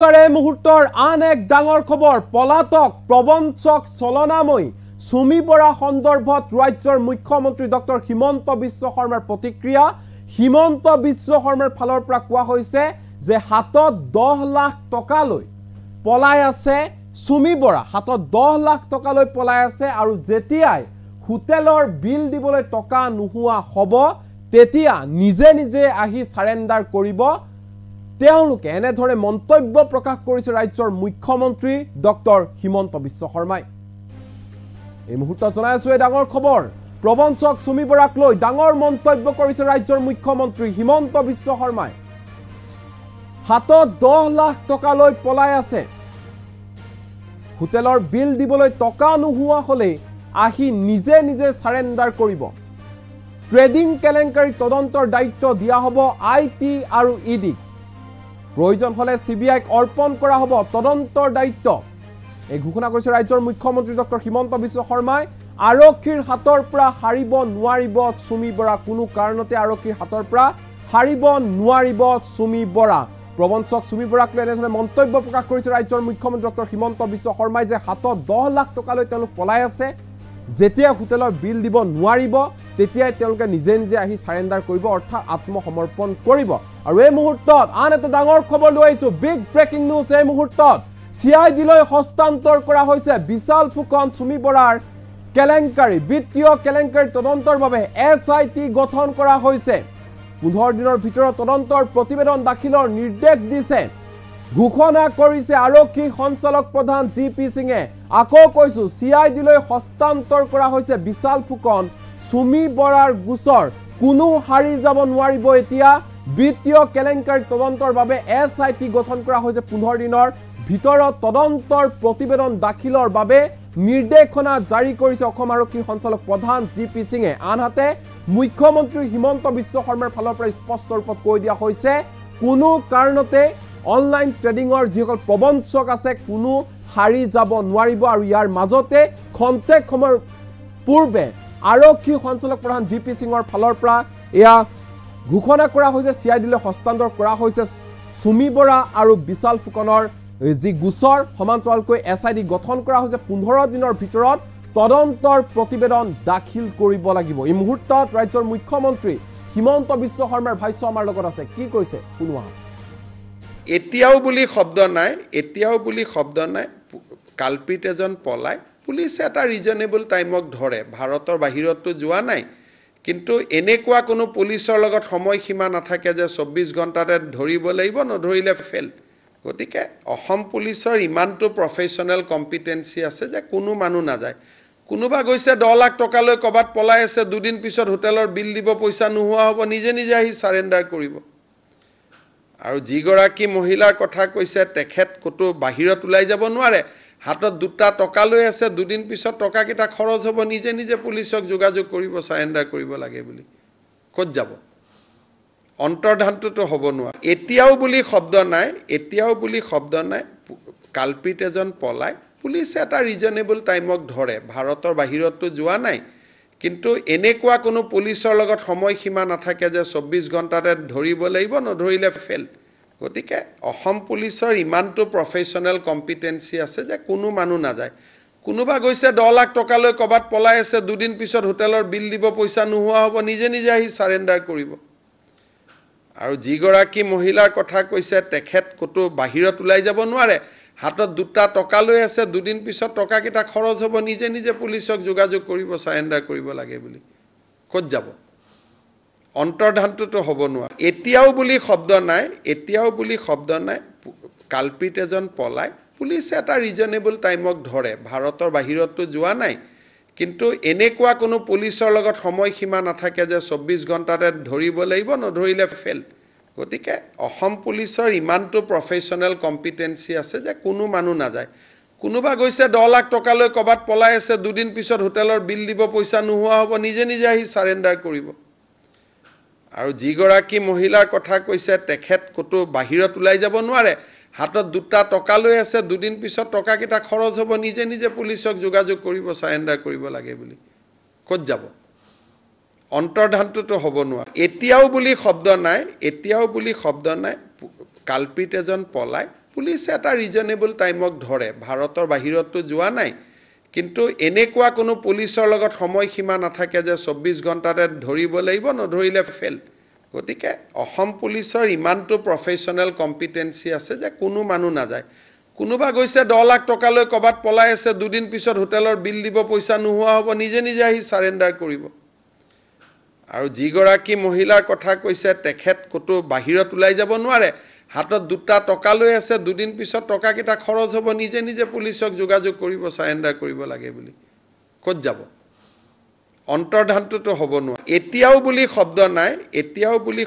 মুহূৰ্তৰ আন এক ডাঙৰ খবৰ পলাতক প্ৰবঞ্চক চলনাময়ী সুমি বৰা সন্দৰ্ভত ৰাজ্যৰ মুখ্যমন্ত্ৰী ডক্টৰ হিমন্ত বিশ্ব শৰ্মাৰ প্ৰতিক্ৰিয়া হিমন্ত বিশ্ব শৰ্মাৰ ফালৰ পৰা কোৱা হৈছে যে হাতত 10 লাখ টকা লৈ পলাই আছে সুমি বৰা হাতত 10 লাখ টকা লৈ পলাই আছে আৰু যেতিয়াই হোটেলৰ বিল দিবলৈ টকা নোহোৱা হ'ব তেতিয়া নিজে নিজে আহি সাৰেন্ডাৰ কৰিব তেওঁলোকে এনেধৰণে মন্তব্য প্ৰকাশ কৰিছে ৰাজ্যৰ মুখ্যমন্ত্ৰী ডক্টৰ হিমন্ত বিশ্ব শৰ্মাই এই মুহূৰ্তত জনাই আছো এই ডাঙৰ খবৰ প্ৰবঞ্চক সুমি বৰাক লৈ ডাঙৰ মন্তব্য কৰিছে ৰাজ্যৰ মুখ্যমন্ত্ৰী হিমন্ত বিশ্ব শৰ্মাই হাতত 10 লাখ টকা লৈ পলাই আছে হোটেলৰ বিল দিবলৈ টকা নোহোৱা হলে আহি নিজে নিজে সাৰেন্ডাৰ কৰিব ট্ৰেডিং কেলেংকাৰী তদন্তৰ দায়িত্ব দিয়া হ'ব আইটি আৰু ইডি প্ৰয়োজন হলে সিবিআইক অৰ্পণ কৰা হ'ব তদন্তৰ দায়িত্ব এই ঘোষণা কৰিছে ৰাজ্যৰ মুখ্যমন্ত্ৰী ডক্টৰ হিমন্ত বিশ্ব শৰ্মাই আৰক্ষীৰ হাতৰ পৰা হাৰিব নোৱাৰিব সুমি বৰা কোনো কাৰণতে আৰক্ষীৰ হাতৰ পৰা হাৰিব নোৱাৰিব সুমি বৰা প্ৰবঞ্চক সুমি বৰাক লৈ এনেধৰণে মন্তব্য প্ৰকাশ কৰিছে ৰাজ্যৰ মুখ্যমন্ত্ৰী ডক্টৰ হিমন্ত বিশ্ব শৰ্মাই যে হাতত 10 লাখ টকা লৈ তেওঁলোক পলাই আছে যেতিয়া হোটেলৰ বিল দিব নোৱাৰিব তেতিয়াই তেওঁলোকে নিজে নিজে আহি সাৰেন্ডাৰ কৰিব অৰ্থাৎ আত্মসমৰ্পণ কৰিব আৰু এই মুহূৰ্তত আন এটা ডাঙৰ খবৰ লৈ আহিছো বিগ ব্ৰেকিং নিউজ এই মুহূৰ্তত সিআইডি লৈ হস্তান্তৰ কৰা হৈছে বিশাল ফুকন সুমি বৰাৰ কেলেংকাৰী বিত্তীয় কেলেংকাৰী তদন্তৰ বাবে এছআইটি গঠন কৰা হৈছে 15 দিনৰ ভিতৰত তদন্তৰ প্ৰতিবেদন দাখিলৰ নিৰ্দেশ দিছে ঘোষণা কৰিছে আৰক্ষী সঞ্চালক প্ৰধান জিপি সিঙে আকৌ কৈছো সিআইডি লৈ হস্তান্তৰ কৰা হৈছে বিশাল ফুকন সুমি বৰাৰ গোচৰ কোনো হাৰি যাব নোৱাৰিব এতিয়া বিত্তীয় কেলেংকাৰী তদন্তৰ বাবে এছআইটি গঠন কৰা হৈছে 15 দিনৰ ভিতৰত তদন্তৰ প্ৰতিবেদন দাখিলৰ বাবে নিৰ্দেশনা জাৰি কৰিছে অসম আৰক্ষী সঞ্চালক প্ৰধান জিপি সিঙে আনহাতে মুখ্যমন্ত্ৰী হিমন্ত বিশ্ব শৰ্মাৰ ফালৰ পৰা স্পষ্ট ৰূপত কৈ দিয়া হৈছে কোনো কাৰণতে অনলাইন ট্ৰেডিংৰ যিসকল প্ৰবঞ্চক আছে কোনো হাৰি যাব নোৱাৰিব আৰু ইয়াৰ মাজতে খন্তেক সময়ৰ পূৰ্বে আৰক্ষী সঞ্চালক প্ৰধান জিপি সিঙৰ ফালৰ পৰা এয়া ঘোষণা কৰা হৈছে সিআইডিলৈ হস্তান্তৰ কৰা হৈছে সুমি বৰা আৰু বিশাল ফুকনৰ যি গোচৰ সমান্তৰালকৈ এছআইডি গঠন কৰা হৈছে 15 দিনৰ ভিতৰত তদন্তৰ প্ৰতিবেদন দাখিল কৰিব লাগিব এই মুহূৰ্তত ৰাজ্যৰ মুখ্যমন্ত্ৰী হিমন্ত বিশ্ব শৰ্মাৰ ভাষ্য আমাৰ লগত আছে কি কৈছে শুনোৱা এতিয়াও বুলি শব্দ নাই কালপিত এজন পলাই পুলিচে এটা ৰিজনেবল টাইমক ধৰে ভাৰতৰ বাহিৰতো যোৱা নাই কিন্তু এনেকুৱা কোনো পুলিচৰ লগত সময়সীমা নাথাকে যে 24 ঘণ্টাতে ধৰিব লাগিব নধৰিলে ফেল গতিকে অসম পুলিচৰ ইমানটো প্ৰফেশনাল কম্পিটেন্সি আছে যে কোনো মানুহ নাযায় কোনোবা গৈছে 10 লাখ টকা লৈ কবাত পলাই আছে দুদিন পিছত হোটেলৰ বিল দিব পইচা নোহোৱা হ'ব নিজে নিজে আহি সাৰেন্ডাৰ কৰিব আৰু যিগৰাকী মহিলাৰ কথা কৈছে তেখেত কতো বাহিৰত ওলাই যাব নোৱাৰে হাতত দুটা টকা লৈ আছে দুদিন পিছত টকা কিটা খৰচ হ'ব নিজে নিজে পুলিচক যোগাযোগ কৰিব সাৰেন্ডাৰ কৰিব লাগে বুলি ক'ত যাব অন্তৰ্ধানটো হ'ব নোৱাৰে এতিয়াও বুলি শব্দ নাই কালপিত এজন পলাই পুলিচে এটা ৰিজনেবল টাইমক ধৰে ভাৰতৰ বাহিৰতো যোৱা নাই কিন্তু এনেকুৱা কোনো পুলিচৰ লগত সময়সীমা নাথাকে যে 24 ঘণ্টাতে ধৰিব লাগিব নধৰিলে ফেল গতিকে অসম পুলিচৰ ইমানটো প্ৰফেশনাল কম্পিটেন্সি আছে যে কোনো মানুহ নাযায় কোনোবা গৈছে 10 লাখ টকা লৈ কবাত পলাই আছে দুদিন পিছত হোটেলৰ বিল দিব পইচা নোহোৱা হ'ব নিজে নিজে আহি সাৰেন্ডাৰ কৰিব আৰু যিগৰাকী মহিলাৰ কথা কৈছে তেখেত কতো বাহিৰত ওলাই যাব নোৱাৰে হাতত দুটা টকা লৈ আছে দুদিন পিছত টকা কিটা খৰচ হ'ব নিজে নিজে পুলিচক যোগাযোগ কৰিব সাৰেন্ডাৰ কৰিব লাগে বুলি ক'ত যাব অন্তৰ্ধানটো হ'ব নোৱাৰে এতিয়াও বুলি শব্দ নাই কালপিত এজন পলাই পুলিচে এটা ৰিজনেবল টাইমক ধৰে ভাৰতৰ বাহিৰতো যোৱা নাই কিন্তু এনেকুৱা কোনো পুলিচৰ লগত সময়সীমা নাথাকে যে 24 ঘণ্টাতে ধৰিব লাগিব নধৰিলে ফেল গতিকে অসম পুলিচৰ ইমানটো প্ৰফেশনাল কম্পিটেন্সি আছে যে কোনো মানুহ নাযায় কোনোবা গৈছে 10 লাখ টকা লৈ কবাত পলাই আছে দুদিন পিছত হোটেলৰ বিল দিব পইচা নোহোৱা হ'ব নিজে নিজে আহি সাৰেন্ডাৰ কৰিব আৰু যিগৰাকী মহিলাৰ কথা কৈছে তেখেত কতো বাহিৰত ওলাই যাব নোৱাৰে হাতত দুটা টকা লৈ আছে দুদিন পিছত টকা কিটা খৰচ হ'ব নিজে নিজে পুলিচক যোগাযোগ কৰিব সাৰেন্ডাৰ কৰিব লাগে বুলি ক'ত যাব অন্তৰ্ধানটো হ'ব নোৱাৰে এতিয়াও বুলি শব্দ নাই কালপিত এজন পলাই পুলিচে এটা ৰিজনেবল টাইমক ধৰে ভাৰতৰ বাহিৰতো যোৱা নাই কিন্তু এনেকুৱা কোনো পুলিচৰ লগত সময়সীমা নাথাকে যে 24 ঘণ্টাতে ধৰিব লাগিব নধৰিলে ফেল গতিকে অসম পুলিচৰ ইমানটো প্ৰফেশনাল কম্পিটেন্সি আছে যে কোনো মানুহ নাযায় কোনোবা গৈছে 10 লাখ টকা লৈ কবাত পলাই আছে দুদিন পিছত হোটেলৰ বিল দিব পইচা নোহোৱা হ'ব নিজে নিজে আহি সাৰেন্ডাৰ কৰিব আৰু যিগৰাকী মহিলাৰ কথা কৈছে তেখেত কতো বাহিৰত ওলাই যাব নোৱাৰে হাতত দুটা টকা লৈ আছে দুদিন পিছত টকা কিটা খৰচ হ'ব নিজে নিজে পুলিচক যোগাযোগ কৰিব সাৰেন্ডাৰ কৰিব লাগে বুলি ক'ত যাব অন্তৰ্ধানটো হ'ব নোৱাৰে এতিয়াও বুলি শব্দ নাই এতিয়াও বুলি